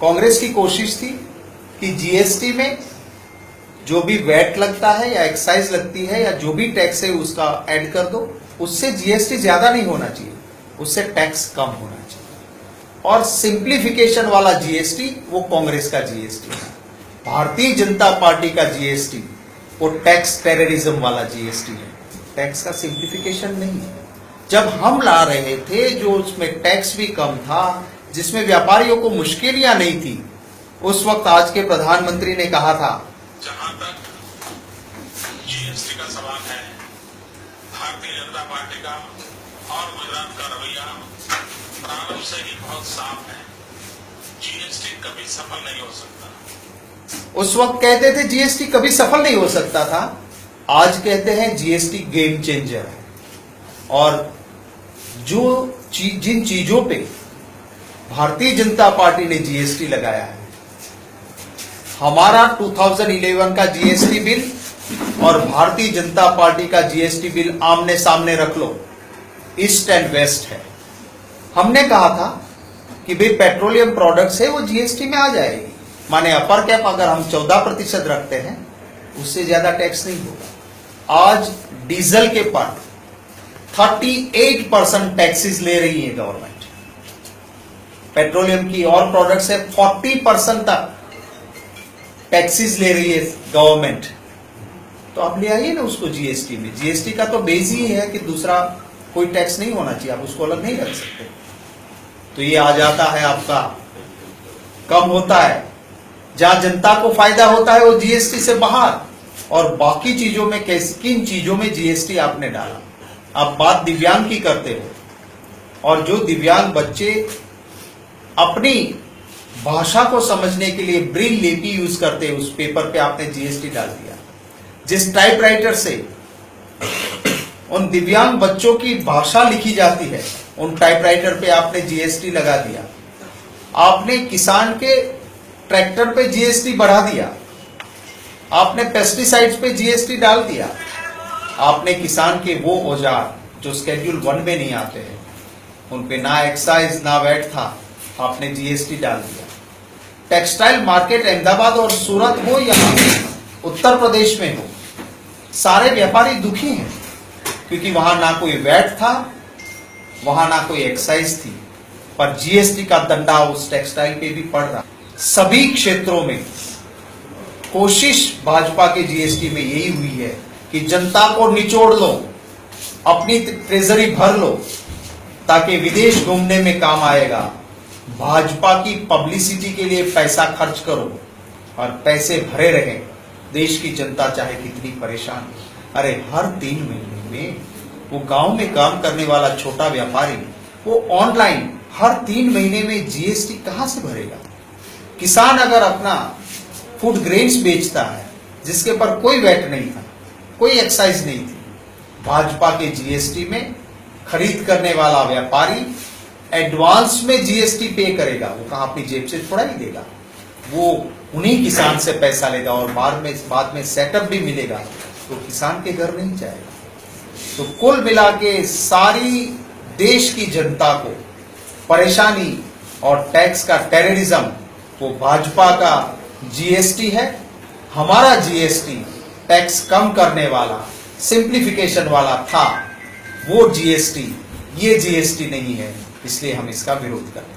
कांग्रेस की कोशिश थी कि जीएसटी में जो भी वैट लगता है या एक्साइज लगती है या जो भी टैक्स है उसका ऐड कर दो, उससे जीएसटी ज्यादा नहीं होना चाहिए, उससे टैक्स कम होना चाहिए। और सिंप्लीफिकेशन वाला जीएसटी वो कांग्रेस का जीएसटी है। भारतीय जनता पार्टी का जीएसटी वो टैक्स टेररिज्म वाला जीएसटी है, टैक्स का सिंप्लीफिकेशन नहीं है। जब हम ला रहे थे जो उसमें टैक्स भी कम था, जिसमें व्यापारियों को मुश्किलियां नहीं थी, उस वक्त आज के प्रधानमंत्री ने कहा था, जहां तक जीएसटी का सवाल है, भारतीय जनता पार्टी का और गुजरात का रवैया प्रारंभ से ही बहुत साफ है। जीएसटी कभी सफल नहीं हो सकता। उस वक्त कहते थे जीएसटी कभी सफल नहीं हो सकता था, आज कहते हैं जीएसटी गेम चेंजर है। और जो जिन चीजों पे भारतीय जनता पार्टी ने जीएसटी लगाया है, हमारा 2011 का जीएसटी बिल और भारतीय जनता पार्टी का जीएसटी बिल आमने सामने रख लो, ईस्ट एंड वेस्ट है। हमने कहा था कि भाई पेट्रोलियम प्रोडक्ट्स है वो जीएसटी में आ जाएगी, माने अपर कैप अगर हम 14% रखते हैं उससे ज्यादा टैक्स नहीं होगा। आज डीजल के पर 38% टैक्सेस ले रही है गवर्नमेंट, पेट्रोलियम की और प्रोडक्ट्स है 40% तक टैक्सेस ले रही है गवर्नमेंट। तो आप ले आइए ना उसको जीएसटी में। जीएसटी का तो बेस ही है कि दूसरा कोई टैक्स नहीं होना चाहिए, आप उसको अलग नहीं रख सकते। तो ये आ जाता है आपका कम होता है, जहां जनता को फायदा होता है वो जीएसटी से बाहर, और बाकी चीजों में किन चीजों में जीएसटी आपने डाला। आप बात दिव्यांग की करते हो, और जो दिव्यांग बच्चे अपनी भाषा को समझने के लिए ब्रेल लिपि यूज करते हैं, उस पेपर पे आपने जीएसटी डाल दिया। जिस टाइपराइटर से उन दिव्यांग बच्चों की भाषा लिखी जाती है, उन टाइपराइटर पे आपने जीएसटी लगा दिया। आपने किसान के ट्रैक्टर पे जीएसटी बढ़ा दिया, आपने पेस्टिसाइड्स पे जीएसटी डाल दिया, आपने किसान के वो औजार जो स्केड्यूल 1 में नहीं आते हैं उन पे ना एक्साइज ना वैट था, आपने जीएसटी डाल दिया। टेक्सटाइल मार्केट अहमदाबाद और सूरत हो या उत्तर प्रदेश में हो, सारे व्यापारी दुखी हैं, क्योंकि वहां ना कोई वैट था, वहां ना कोई एक्साइज थी, पर जीएसटी का दंडा उस टेक्सटाइल पे भी पड़ रहा। सभी क्षेत्रों में कोशिश भाजपा के जीएसटी में यही हुई है कि जनता को निचोड़ लो, अपनी ट्रेजरी भर लो, ताकि विदेश घूमने में काम आएगा। भाजपा की पब्लिसिटी के लिए पैसा खर्च करो और पैसे भरे रहे, देश की जनता चाहे कितनी परेशान हो। अरे हर 3 महीने में वो गांव में काम करने वाला छोटा व्यापारी वो ऑनलाइन हर 3 महीने में जीएसटी कहां से भरेगा। किसान अगर अपना फूड ग्रेन्स बेचता है जिसके पर कोई वैट नहीं था, कोई एक्साइज नहीं थी, भाजपा के जीएसटी में खरीद करने वाला व्यापारी एडवांस में जीएसटी पे करेगा। वो कहां अपनी जेब से थोड़ा ही देगा, वो उन्हीं किसान से पैसा लेगा और बाद में सेटअप भी मिलेगा तो किसान के घर नहीं जाएगा। तो कुल मिला के सारी देश की जनता को परेशानी और टैक्स का टेररिज्म वो भाजपा का जीएसटी है। हमारा जीएसटी टैक्स कम करने वाला, सिंप्लीफिकेशन वाला था, वो जीएसटी ये जीएसटी नहीं है, इसलिए हम इसका विरोध करते हैं।